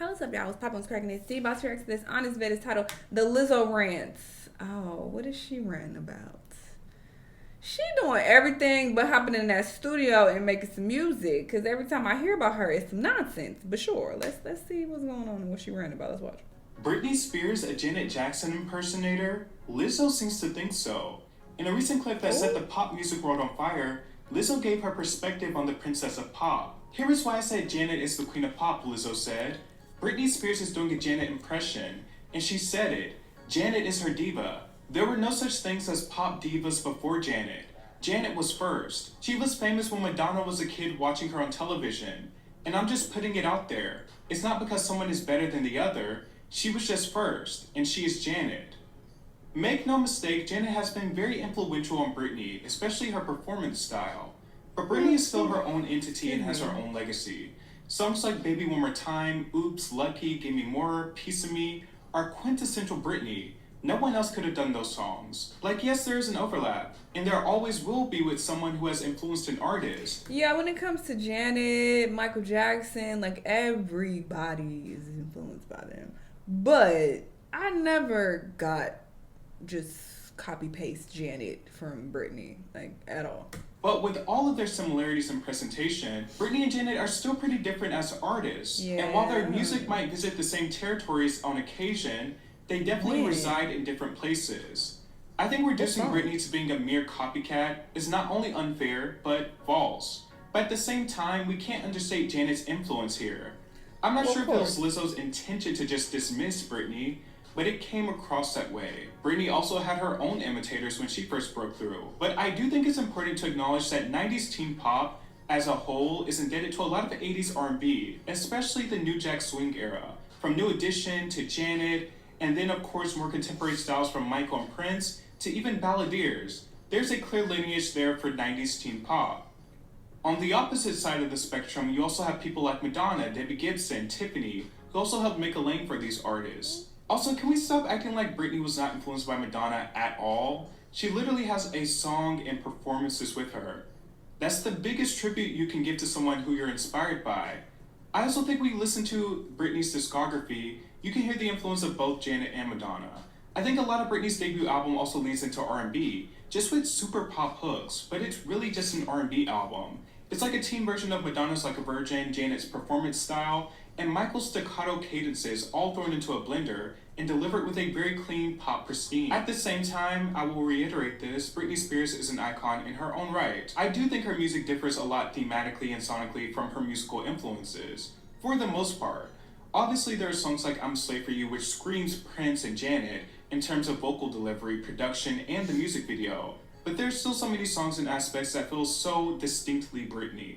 What's up, y'all? It's Pop on Cracking this. See about to react to this honest vet is titled The Lizzo Rants. Oh, what is she ranting about? She doing everything but hopping in that studio and making some music. Cause every time I hear about her, it's some nonsense. But sure, let's see what's going on and what she ranting about. Let's watch. Britney Spears a Janet Jackson impersonator? Lizzo seems to think so. In a recent clip that set the pop music world on fire, Lizzo gave her perspective on the princess of pop. Here is why I said Janet is the queen of pop, Lizzo said. Britney Spears is doing a Janet impression, and she said it. Janet is her diva. There were no such things as pop divas before Janet. Janet was first. She was famous when Madonna was a kid watching her on television. And I'm just putting it out there. It's not because someone is better than the other. She was just first, and she is Janet. Make no mistake, Janet has been very influential on Britney, especially her performance style. But Britney is still her own entity and has her own legacy. Songs like Baby One More Time, Oops, Lucky, Give Me More, Piece of Me are quintessential Britney. No one else could have done those songs. Like, yes, there is an overlap, and there always will be with someone who has influenced an artist. Yeah, when it comes to Janet, Michael Jackson, like everybody is influenced by them. But I never got just copy paste Janet from Britney, like at all. But with all of their similarities in presentation, Britney and Janet are still pretty different as artists. Yeah. And while their music might visit the same territories on occasion, they definitely reside in different places. I think reducing Britney to being a mere copycat is not only unfair, but false. But at the same time, we can't understate Janet's influence here. I'm not sure if it was Lizzo's intention to just dismiss Britney, but it came across that way. Britney also had her own imitators when she first broke through. But I do think it's important to acknowledge that 90s teen pop as a whole is indebted to a lot of 80s R&B, especially the New Jack Swing era. From New Edition to Janet, and then of course more contemporary styles from Michael and Prince to even balladeers. There's a clear lineage there for 90s teen pop. On the opposite side of the spectrum, you also have people like Madonna, Debbie Gibson, Tiffany, who also helped make a lane for these artists. Also, can we stop acting like Britney was not influenced by Madonna at all? She literally has a song and performances with her. That's the biggest tribute you can give to someone who you're inspired by. I also think when you listen to Britney's discography, you can hear the influence of both Janet and Madonna. I think a lot of Britney's debut album also leans into R&B, just with super pop hooks, but it's really just an R&B album. It's like a teen version of Madonna's Like a Virgin, Janet's performance style, and Michael's staccato cadences all thrown into a blender and delivered with a very clean pop pristine. At the same time, I will reiterate this, Britney Spears is an icon in her own right. I do think her music differs a lot thematically and sonically from her musical influences, for the most part. Obviously, there are songs like I'm a Slave for You, which screams Prince and Janet in terms of vocal delivery, production, and the music video. But there's still so many songs and aspects that feel so distinctly Britney.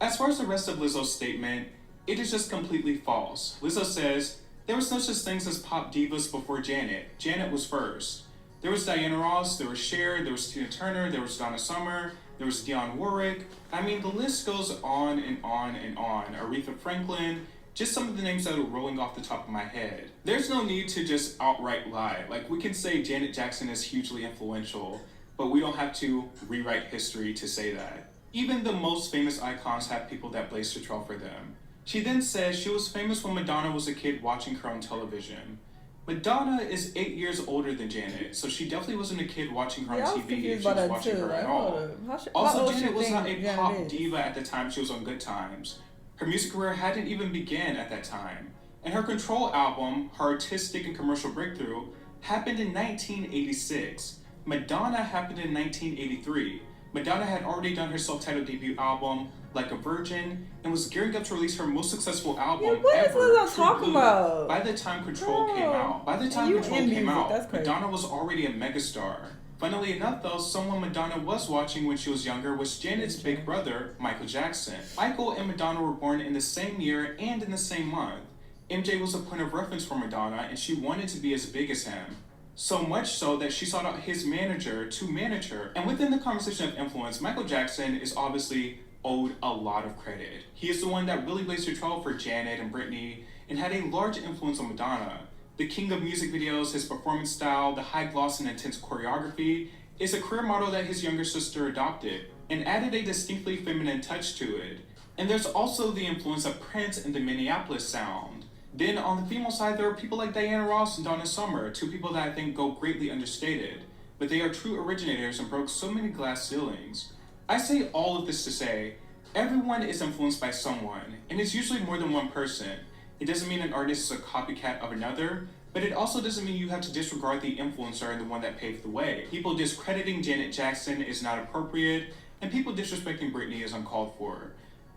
As far as the rest of Lizzo's statement, it is just completely false. Lizzo says, there was no such things as pop divas before Janet. Janet was first. There was Diana Ross, there was Cher, there was Tina Turner, there was Donna Summer, there was Dionne Warwick. I mean, the list goes on and on and on. Aretha Franklin, just some of the names that are rolling off the top of my head. There's no need to just outright lie. Like, we can say Janet Jackson is hugely influential, but we don't have to rewrite history to say that. Even the most famous icons have people that blaze the trail for them. She then says she was famous when Madonna was a kid watching her on television. Madonna is 8 years older than Janet, so she definitely wasn't a kid watching her on TV if she was watching her at all. Also, Janet was not a pop diva at the time she was on Good Times. Her music career hadn't even begun at that time. And her Control album, her artistic and commercial breakthrough, happened in 1986. Madonna happened in 1983. Madonna had already done her self-titled debut album, Like a Virgin, and was gearing up to release her most successful album ever, What is talking about? by the time Control came out. Madonna was already a megastar. Funnily enough though, someone Madonna was watching when she was younger was Janet's big brother, Michael Jackson. Michael and Madonna were born in the same year and in the same month. MJ was a point of reference for Madonna and she wanted to be as big as him. So much so that she sought out his manager to manage her. And within the conversation of influence, Michael Jackson is obviously owed a lot of credit. He is the one that really blazed the trail for Janet and Britney and had a large influence on Madonna. The king of music videos, his performance style, the high gloss and intense choreography is a career model that his younger sister adopted and added a distinctly feminine touch to it. And there's also the influence of Prince and the Minneapolis sound. Then on the female side, there are people like Diana Ross and Donna Summer, two people that I think go greatly understated, but they are true originators and broke so many glass ceilings. I say all of this to say, everyone is influenced by someone, and it's usually more than one person. It doesn't mean an artist is a copycat of another, but it also doesn't mean you have to disregard the influencer and the one that paved the way. People discrediting Janet Jackson is not appropriate, and people disrespecting Britney is uncalled for.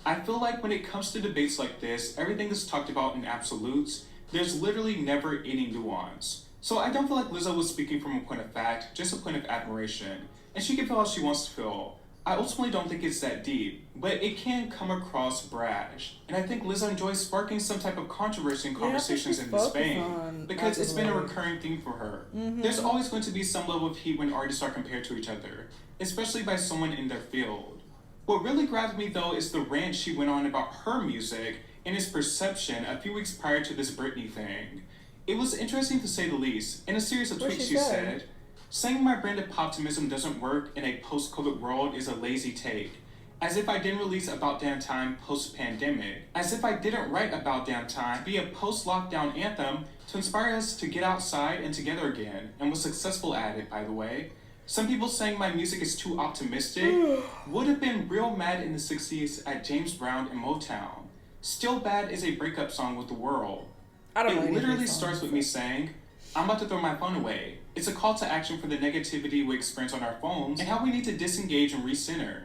I feel like when it comes to debates like this, everything is talked about in absolutes. There's literally never any nuance. So I don't feel like Lizzo was speaking from a point of fact, just a point of admiration. And she can feel how she wants to feel. I ultimately don't think it's that deep, but it can come across brash. And I think Lizzo enjoys sparking some type of controversy and conversations in this vein, because it's been a recurring theme for her. There's always going to be some level of heat when artists are compared to each other, especially by someone in their field. What really grabbed me though is the rant she went on about her music and its perception a few weeks prior to this Britney thing. It was interesting to say the least. In a series of tweets she said, saying my brand of poptimism doesn't work in a post-COVID world is a lazy take. As if I didn't release About Damn Time post-pandemic. As if I didn't write About Damn Time be a post-lockdown anthem to inspire us to get outside and together again, and was successful at it, by the way. Some people saying my music is too optimistic would have been real mad in the 60s at James Brown and Motown. Still Bad is a breakup song with the world. It literally starts with me saying, I'm about to throw my phone away. It's a call to action for the negativity we experience on our phones and how we need to disengage and recenter.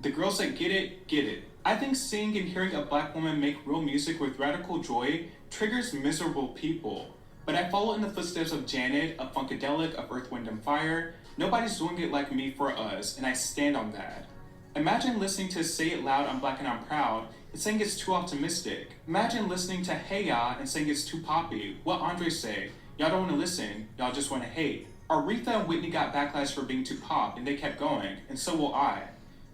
The girls that get it, get it. I think seeing and hearing a black woman make real music with radical joy triggers miserable people. But I follow in the footsteps of Janet, of Funkadelic, of Earth, Wind & Fire. Nobody's doing it like me for us, and I stand on that. Imagine listening to Say It Loud, I'm Black and I'm Proud, and saying it's too optimistic. Imagine listening to Hey Ya and saying it's too poppy. What Andre say? Y'all don't want to listen, y'all just want to hate. Aretha and Whitney got backlash for being too pop, and they kept going, and so will I.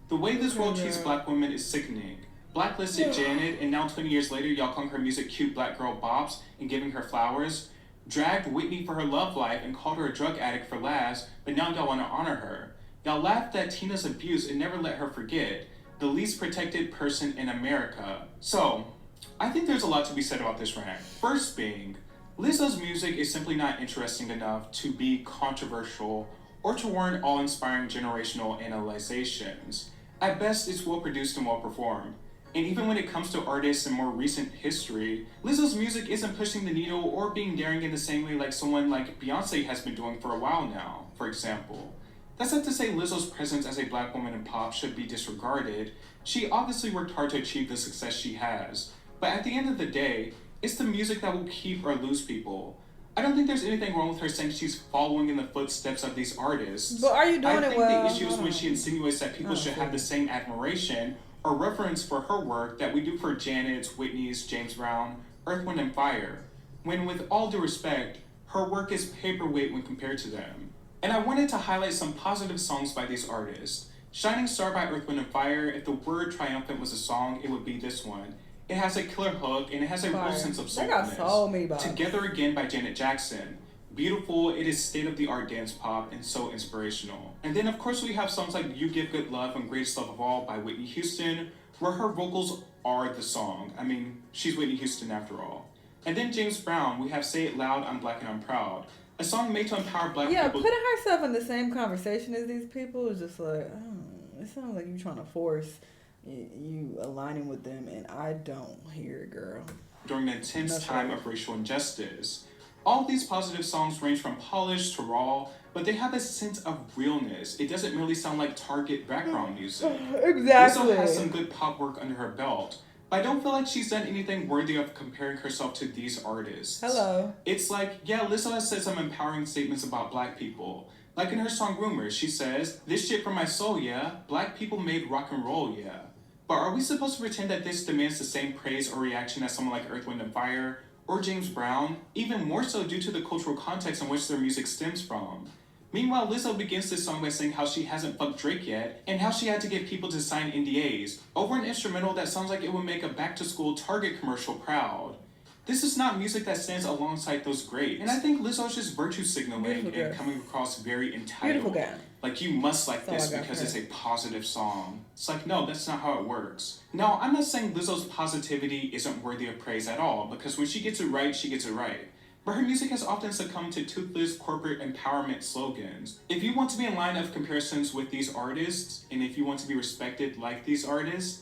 The way this world treats black women is sickening. Blacklisted Janet, and now 20 years later, y'all calling her music cute black girl bops and giving her flowers. Dragged Whitney for her love life and called her a drug addict for laughs, but now y'all want to honor her. Y'all laughed at Tina's abuse and never let her forget. The least protected person in America. So, I think there's a lot to be said about this rant. First being, Lizzo's music is simply not interesting enough to be controversial or to warrant awe-inspiring generational analyzations. At best, it's well-produced and well-performed. And even when it comes to artists in more recent history, Lizzo's music isn't pushing the needle or being daring in the same way like someone like Beyonce has been doing for a while now, for example. That's not to say Lizzo's presence as a black woman in pop should be disregarded. She obviously worked hard to achieve the success she has. But at the end of the day, it's the music that will keep or lose people. I don't think there's anything wrong with her saying she's following in the footsteps of these artists. But are you doing it well? I think the issue is when she insinuates that people should have the same admiration or reverence for her work that we do for Janet's, Whitney's, James Brown, Earth, Wind & Fire, when with all due respect, her work is paperweight when compared to them. And I wanted to highlight some positive songs by these artists. Shining Star by Earth, Wind & Fire, if the word triumphant was a song, it would be this one. It has a killer hook, and it has a real sense of soulfulness. Together Again by Janet Jackson. Beautiful, it is state-of-the-art dance pop, and so inspirational. And then of course we have songs like You Give Good Love and Greatest Love of All by Whitney Houston, where her vocals are the song. I mean, she's Whitney Houston after all. And then James Brown, we have Say It Loud, I'm Black and I'm Proud. A song made to empower black people. Yeah, putting herself in the same conversation as these people is just like, it sounds like you trying to force you aligning with them, and I don't hear it, girl. During an intense time of racial injustice. All these positive songs range from polished to raw, but they have a sense of realness. It doesn't merely sound like Target background music. Exactly. Lizzo has some good pop work under her belt, but I don't feel like she's done anything worthy of comparing herself to these artists. Hello. It's like, yeah, Lizzo has said some empowering statements about black people. Like in her song Rumors, she says, "This shit from my soul, yeah. Black people made rock and roll, yeah." But are we supposed to pretend that this demands the same praise or reaction as someone like Earth, Wind & Fire or James Brown, even more so due to the cultural context in which their music stems from? Meanwhile, Lizzo begins this song by saying how she hasn't fucked Drake yet and how she had to get people to sign NDAs over an instrumental that sounds like it would make a back-to-school Target commercial proud. This is not music that stands alongside those greats. And I think Lizzo's just virtue signaling Beautiful and girl. coming across very Beautiful entitled. guy. Like, you must like That's all this I got because for it's her. a positive song. It's like, no, that's not how it works. Now, I'm not saying Lizzo's positivity isn't worthy of praise at all, because when she gets it right, she gets it right. But her music has often succumbed to toothless corporate empowerment slogans. If you want to be in line of comparisons with these artists, and if you want to be respected like these artists,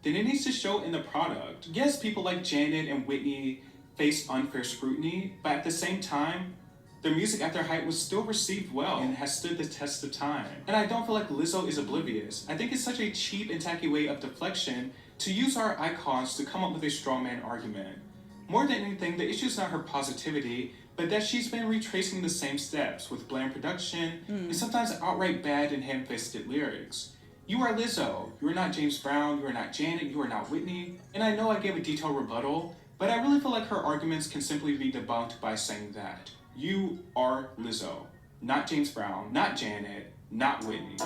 then it needs to show in the product. Yes, people like Janet and Whitney faced unfair scrutiny, but at the same time, their music at their height was still received well and has stood the test of time. And I don't feel like Lizzo is oblivious. I think it's such a cheap and tacky way of deflection to use our icons to come up with a strawman argument. More than anything, the issue is not her positivity, but that she's been retracing the same steps with bland production and sometimes outright bad and ham-fisted lyrics. You are Lizzo. You are not James Brown. You are not Janet. You are not Whitney. And I know I gave a detailed rebuttal, but I really feel like her arguments can simply be debunked by saying that. You are Lizzo. Not James Brown. Not Janet. Not Whitney.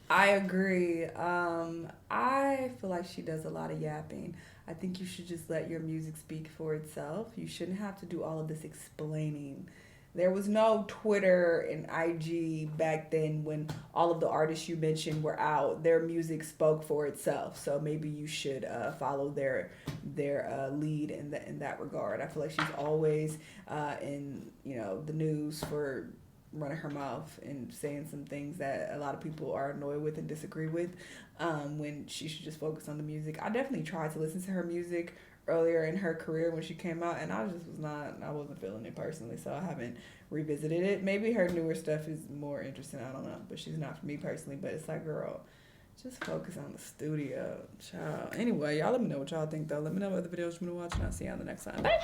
I agree. I feel like she does a lot of yapping. I think you should just let your music speak for itself. You shouldn't have to do all of this explaining. There was no Twitter and IG back then when all of the artists you mentioned were out. Their music spoke for itself. So maybe you should follow their lead in that regard. I feel like she's always in the news for running her mouth and saying some things that a lot of people are annoyed with and disagree with, when she should just focus on the music. I definitely tried to listen to her music earlier in her career when she came out, and I wasn't feeling it personally, so I haven't revisited it. Maybe her newer stuff is more interesting, I don't know, but she's not for me personally. But it's like, girl, just focus on the studio, child. Anyway, y'all let me know what y'all think, though. Let me know what other videos you want to watch, and I'll see you on the next time. Bye.